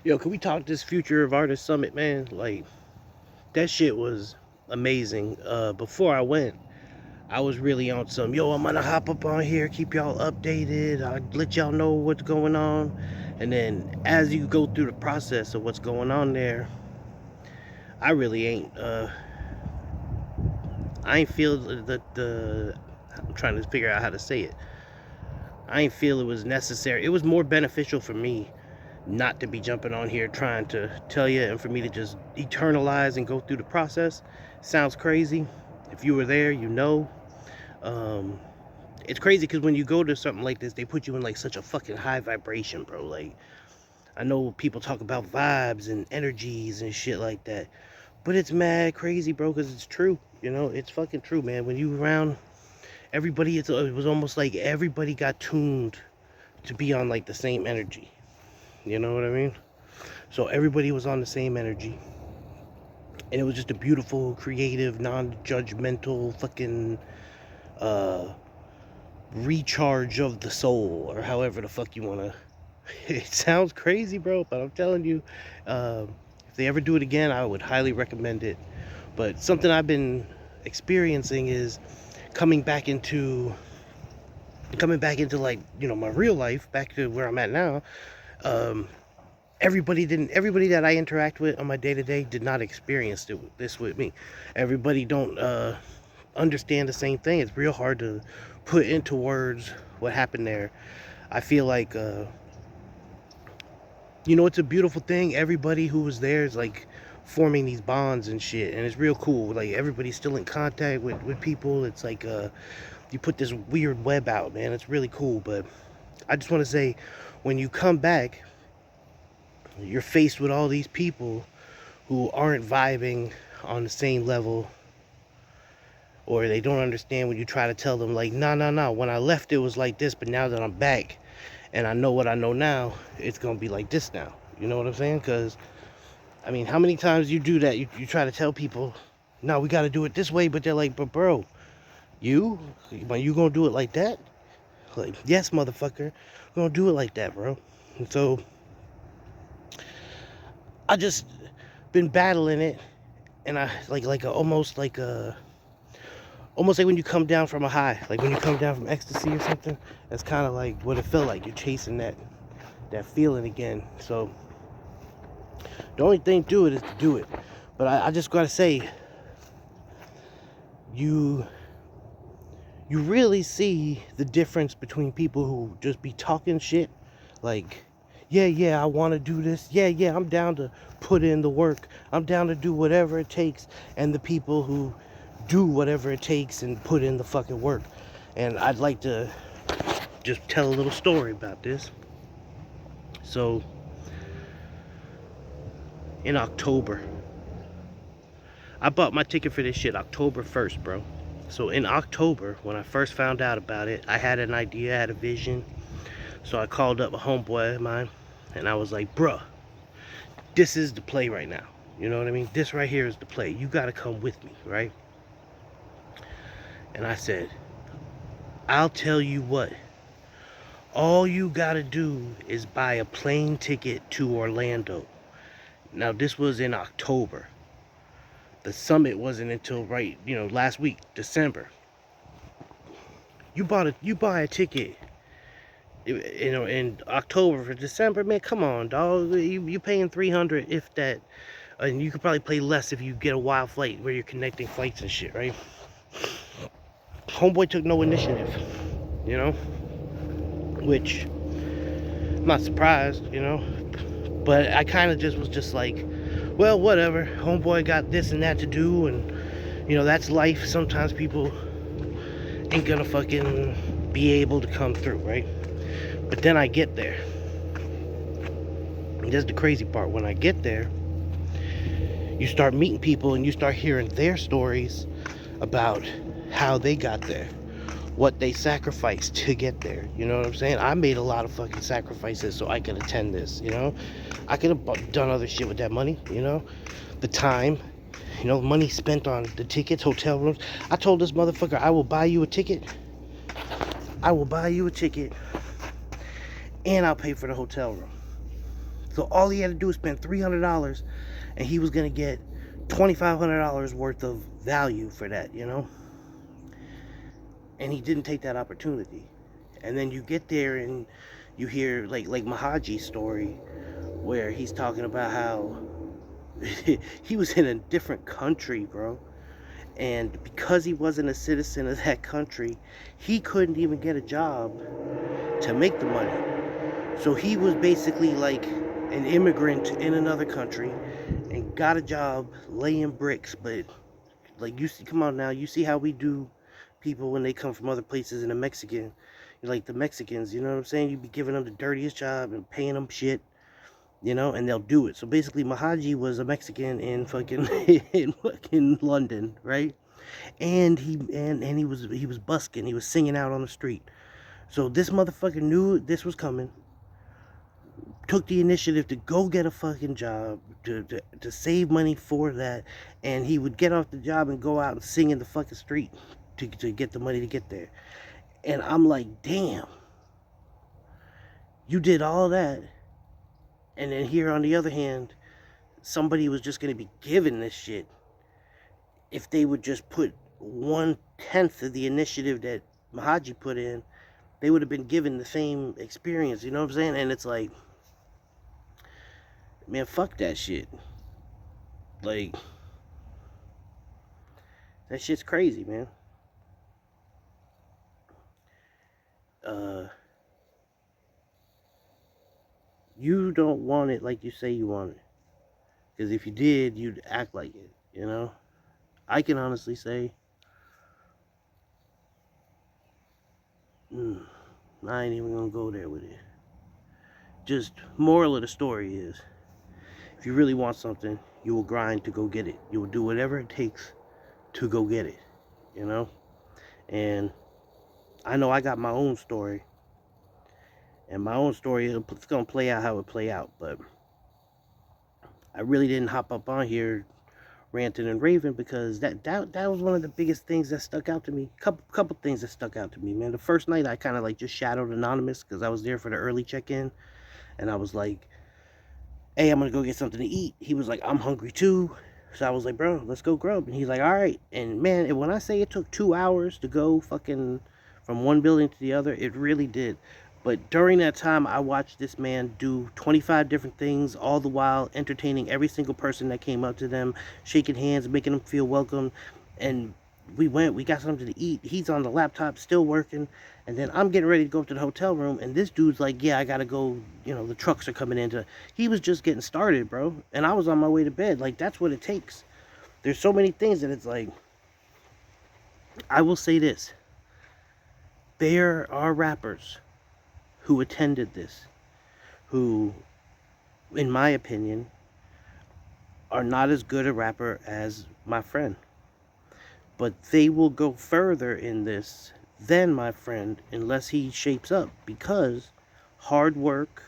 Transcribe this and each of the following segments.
Yo, can we talk this Future of Artists Summit, man? Like, that shit was amazing. Before I went, I was really on some, yo, I'm gonna hop up on here, keep y'all updated, I'll let y'all know what's going on. And then as you go through the process of what's going on there, I really ain't, I ain't feel I'm trying to figure out how to say it. I ain't feel it was necessary. It was more beneficial for me not to be jumping on here trying to tell you and for me to just eternalize and go through the process. Sounds crazy. If you were there, you know. Um, it's crazy because when you go to something like this, they put you in like such a fucking high vibration, bro. Like, I know people talk about vibes and energies and shit like that, but it's mad crazy, bro, because it's true. You know, it's fucking true, man. When you around everybody, it was almost like everybody got tuned to be on like the same energy. You know what I mean? So everybody was on the same energy. And it was just a beautiful, creative, non-judgmental fucking uh, recharge of the soul, or however the fuck you want to. It sounds crazy, bro, but I'm telling you, uh, if they ever do it again, I would highly recommend it. But something I've been experiencing is coming back into like, you know, my real life, back to where I'm at now. Um, everybody that I interact with on my day to day did not experience this with me. Everybody don't understand the same thing. It's real hard to put into words what happened there. I feel like you know, it's a beautiful thing. Everybody who was there is like forming these bonds and shit, and it's real cool. Like, everybody's still in contact with people. It's like you put this weird web out, man. It's really cool. But I just want to say, when you come back, you're faced with all these people who aren't vibing on the same level, or they don't understand when you try to tell them like, nah, nah, nah, when I left it was like this, but now that I'm back and I know what I know now, it's gonna be like this now. You know what I'm saying? Because I mean, how many times you do that? You try to tell people, no, we got to do it this way, but they're like, but bro, you when you gonna do it like that? Like, yes, motherfucker, we're gonna do it like that, bro. And so I just been battling it, and I like almost like when you come down from a high, like when you come down from ecstasy or something. That's kind of like what it felt like. You're chasing that feeling again. So the only thing to do it is to do it. But I just gotta say, you you really see the difference between people who just be talking shit, like, yeah, yeah, I want to do this, yeah, yeah, I'm down to put in the work, I'm down to do whatever it takes, and the people who do whatever it takes and put in the fucking work. And I'd like to just tell a little story about this. So in October, I bought my ticket for this shit October 1st, bro. So in October, when I first found out about it, I had an idea, I had a vision. So I called up a homeboy of mine, and I was like, bruh, this is the play right now. You know what I mean? This right here is the play. You gotta come with me, right? And I said, I'll tell you what. All you gotta do is buy a plane ticket to Orlando. Now, this was in October. The summit wasn't until right, you know, last week, December. You buy a ticket, you know, in October for December, man. Come on, dog. You paying 300 if that, and you could probably pay less if you get a wild flight where you're connecting flights and shit, right? Homeboy took no initiative, you know, which I'm not surprised, you know, but I kind of just was just like, well, whatever. Homeboy got this and that to do, and you know, that's life. Sometimes people ain't gonna fucking be able to come through, right? But then I get there. And that's the crazy part. When I get there, you start meeting people and you start hearing their stories about how they got there, what they sacrificed to get there. You know what I'm saying? I made a lot of fucking sacrifices so I could attend this, you know? I could have done other shit with that money, you know? The time, you know, money spent on the tickets, hotel rooms. I told this motherfucker, I will buy you a ticket. I will buy you a ticket and I'll pay for the hotel room. So all he had to do was spend $300, and he was gonna get $2,500 worth of value for that, you know. And he didn't take that opportunity. And then you get there and you hear like Mahaji's story, where he's talking about how he was in a different country, bro. And because he wasn't a citizen of that country, he couldn't even get a job to make the money. So he was basically like an immigrant in another country and got a job laying bricks. But like, you see, come on now, you see how we do people when they come from other places, and the Mexican, like the Mexicans, you know what I'm saying? You be giving them the dirtiest job and paying them shit, you know, and they'll do it. So basically, Mahaji was a Mexican in fucking in fucking London, right? And he was busking. He was singing out on the street. So this motherfucker knew this was coming. Took the initiative to go get a fucking job, to save money for that, and he would get off the job and go out and sing in the fucking street to get the money to get there. And I'm like, damn, you did all that, and then here on the other hand, somebody was just going to be given this shit if they would just put 1/10 of the initiative that Mahaji put in. They would have been given the same experience, you know what I'm saying? And it's like, man, fuck that shit. Like, that shit's crazy, man. You don't want it like you say you want it. Because if you did, you'd act like it, you know? I can honestly say, I ain't even gonna go there with it. Just, moral of the story is, if you really want something, you will grind to go get it. You will do whatever it takes to go get it, you know? And I know I got my own story. And my own story, it's going to play out how it play out. But I really didn't hop up on here ranting and raving, because that was one of the biggest things that stuck out to me. Couple things that stuck out to me, man. The first night, I kind of like just shadowed Anonymous, because I was there for the early check-in. And I was like, hey, I'm going to go get something to eat. He was like, I'm hungry too. So I was like, bro, let's go grub. And he's like, all right. And man, when I say it took 2 hours to go fucking from one building to the other, it really did. But during that time, I watched this man do 25 different things, all the while entertaining every single person that came up to them, shaking hands, making them feel welcome. And we got something to eat. He's on the laptop, still working. And then I'm getting ready to go up to the hotel room. And this dude's like, yeah, I got to go. You know, the trucks are coming in. He was just getting started, bro. And I was on my way to bed. Like, that's what it takes. There's so many things that it's like, I will say this. There are rappers who attended this, who, in my opinion, are not as good a rapper as my friend. But they will go further in this than my friend unless he shapes up, because hard work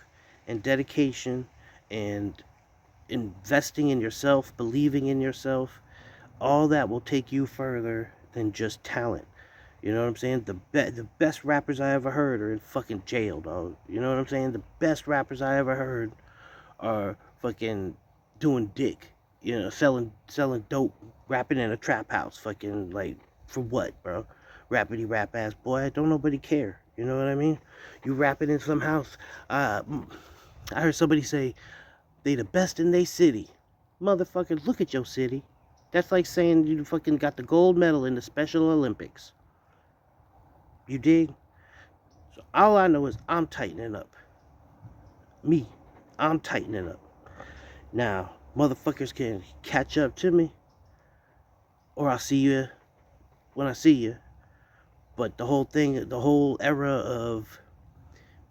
and dedication and investing in yourself, believing in yourself, all that will take you further than just talent. You know what I'm saying? The best rappers I ever heard are in fucking jail, dog. You know what I'm saying? The best rappers I ever heard are fucking doing dick. You know, selling dope, rapping in a trap house. Fucking, like, for what, bro? Rappity rap ass boy. Don't nobody care. You know what I mean? You rapping in some house. I heard somebody say they the best in they city. Motherfucker, look at your city. That's like saying you fucking got the gold medal in the Special Olympics. You dig? So all I know is I'm tightening up. Me, I'm tightening up. Now, motherfuckers can catch up to me, or I'll see you when I see you. But the whole thing, the whole era of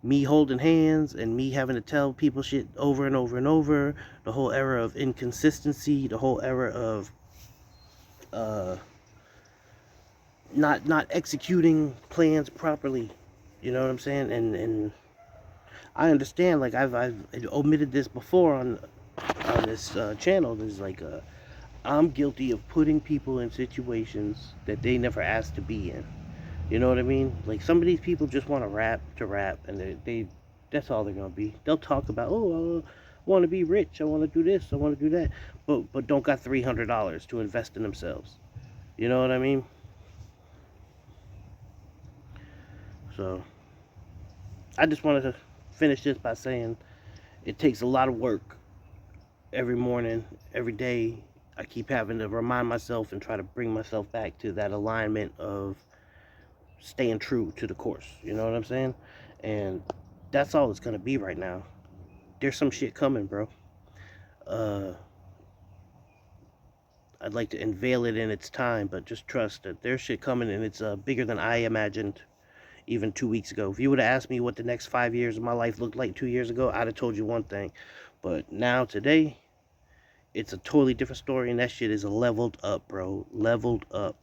me holding hands and me having to tell people shit over and over and over, the whole era of inconsistency, the whole era of not executing plans properly, you know what I'm saying? And I understand, like, I've omitted this before on this channel. There's like I'm guilty of putting people in situations that they never asked to be in. You know what I mean? Like, some of these people just want to rap, and they that's all they're gonna be. They'll talk about, want to be rich. I want to do this. I want to do that. But don't got $300 to invest in themselves. You know what I mean? So I just wanted to finish this by saying it takes a lot of work every morning, every day. I keep having to remind myself and try to bring myself back to that alignment of staying true to the course. You know what I'm saying? And that's all it's gonna be right now. There's some shit coming, bro. Uh, I'd like to unveil it in its time, but just trust that there's shit coming, and it's bigger than I imagined even 2 weeks ago. If you would have asked me what the next 5 years of my life looked like 2 years ago, I'd have told you one thing. But now, today, it's a totally different story, and that shit is leveled up, bro. Leveled up.